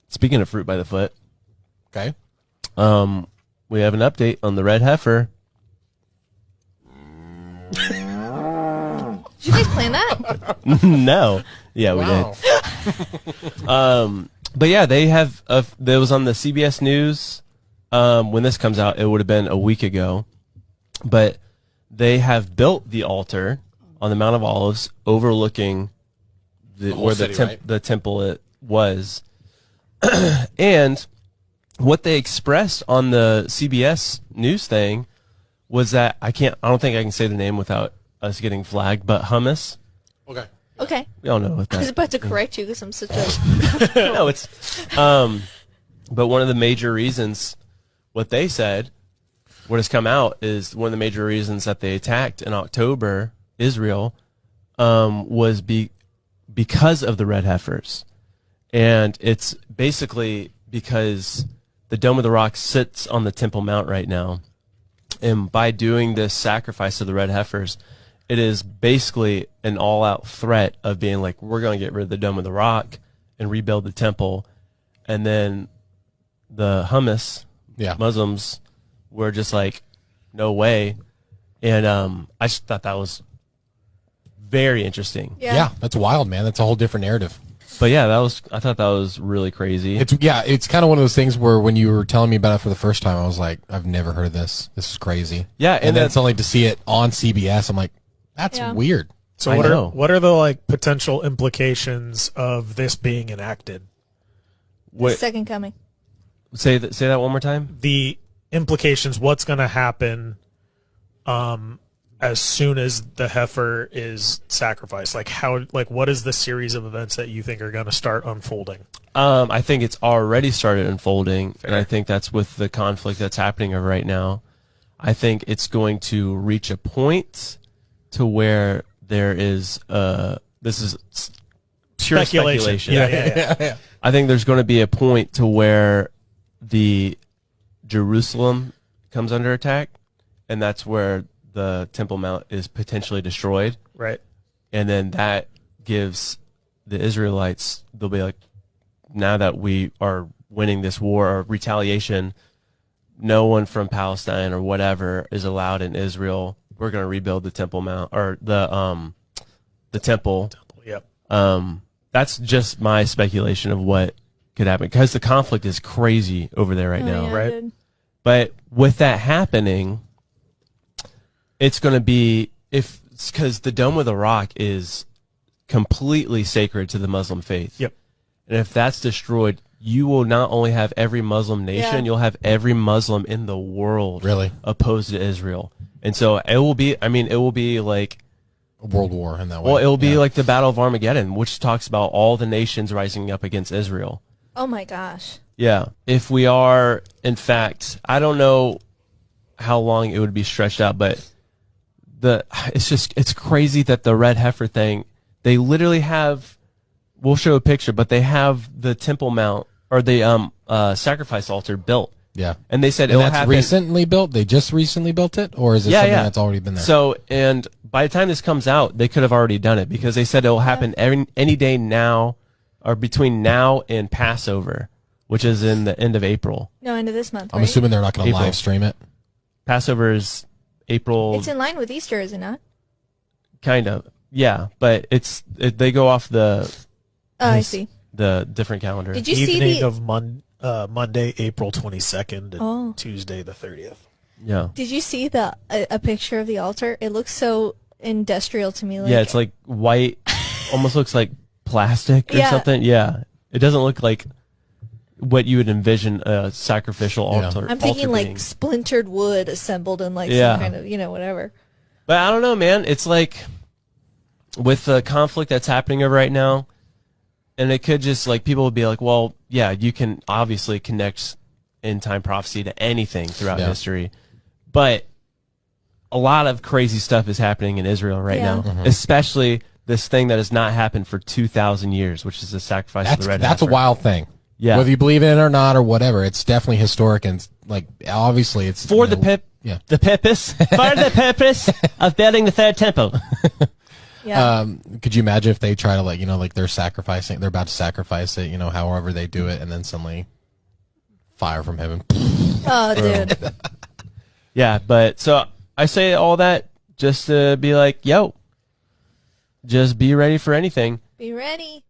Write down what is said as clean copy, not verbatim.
speaking of fruit by the foot, Okay. we have an update on the red heifer. Did you guys plan that? No. Yeah, we Wow. did. But yeah, they have, there was on the CBS News, when this comes out, it would have been a week ago, but they have built the altar on the Mount of Olives overlooking where city, right? the temple it was. And what they expressed on the CBS News thing was that I don't think I can say the name without us getting flagged, but hummus. Okay. Okay. We all know what that I was about to correct you because I'm such a... No, it's but one of the major reasons what they said, what has come out is one of the major reasons that they attacked in October Israel was because of the red heifers. And it's basically because the Dome of the Rock sits on the Temple Mount right now. And by doing this sacrifice of the red heifers, it is basically an all-out threat of being like, we're going to get rid of the Dome of the Rock and rebuild the temple. And then the Muslims were just like, no way. And I just thought that was very interesting. Yeah, that's wild, man. That's a whole different narrative. But yeah, I thought that was really crazy. It's kind of one of those things where when you were telling me about it for the first time, I was like, I've never heard of this. This is crazy. Yeah, and then it's only to see it on CBS. I'm like, that's weird. So what are the like potential implications of this being enacted? The second coming. Say that one more time. The implications. What's going to happen as soon as the heifer is sacrificed? What is the series of events that you think are going to start unfolding? I think it's already started unfolding, and I think that's with the conflict that's happening right now. I think it's going to reach a point to where there is this is pure speculation. Yeah. I think there's going to be a point to where the Jerusalem comes under attack, and that's where the Temple Mount is potentially destroyed. Right. And then that gives the Israelites, they'll be like, now that we are winning this war or retaliation, no one from Palestine or whatever is allowed in Israel. We're going to rebuild the Temple Mount or the temple. Yep. That's just my speculation of what could happen because the conflict is crazy over there right now. Yeah, right. dude. But with that happening, it's going to be because the Dome of the Rock is completely sacred to the Muslim faith. Yep. And if that's destroyed, you will not only have every Muslim nation, you'll have every Muslim in the world Really? opposed to Israel. And so it will be, it will be like A world war in that way. Well, it'll be like the Battle of Armageddon, which talks about all the nations rising up against Israel. Oh my gosh. Yeah. If we are, in fact, I don't know how long it would be stretched out, but it's crazy that the red heifer thing, they literally have, we'll show a picture, but they have the Temple Mount or the sacrifice altar built. Yeah. And they said and it'll that's happen. recently built? They just recently built it? Or is it something that's already been there? So, and by the time this comes out, they could have already done it because they said it'll happen any day now or between now and Passover, which is in the end of April. No, end of this month, I'm right? assuming they're not going to April. live stream it. Passover is April. It's in line with Easter, is it not? Kind of. Yeah, but they go off the I see. the different calendar. Did you see Evening the of Monday, April 22nd, and Tuesday the 30th. Yeah. Did you see a picture of the altar? It looks so industrial to me. Like, Yeah, it's like white, almost looks like plastic or Yeah. something. Yeah. It doesn't look like what you would envision a sacrificial altar. I'm thinking altar like being. splintered wood assembled in like Yeah. some kind of, whatever. But I don't know, man. It's like with the conflict that's happening right now, and it could just like people would be like, well, yeah, you can obviously connect end time prophecy to anything throughout history, but a lot of crazy stuff is happening in Israel right now, especially this thing that has not happened for 2,000 years, which is the sacrifice of the red That's a heifer. wild thing. Yeah. Whether you believe in it or not or whatever, it's definitely historic and like obviously it's For the purpose of building the third temple. Yeah. Could you imagine if they try to like they're about to sacrifice it, however they do it, and then suddenly fire from heaven. Oh, dude. Yeah, but so I say all that just to be like, yo, just be ready for anything. Be ready.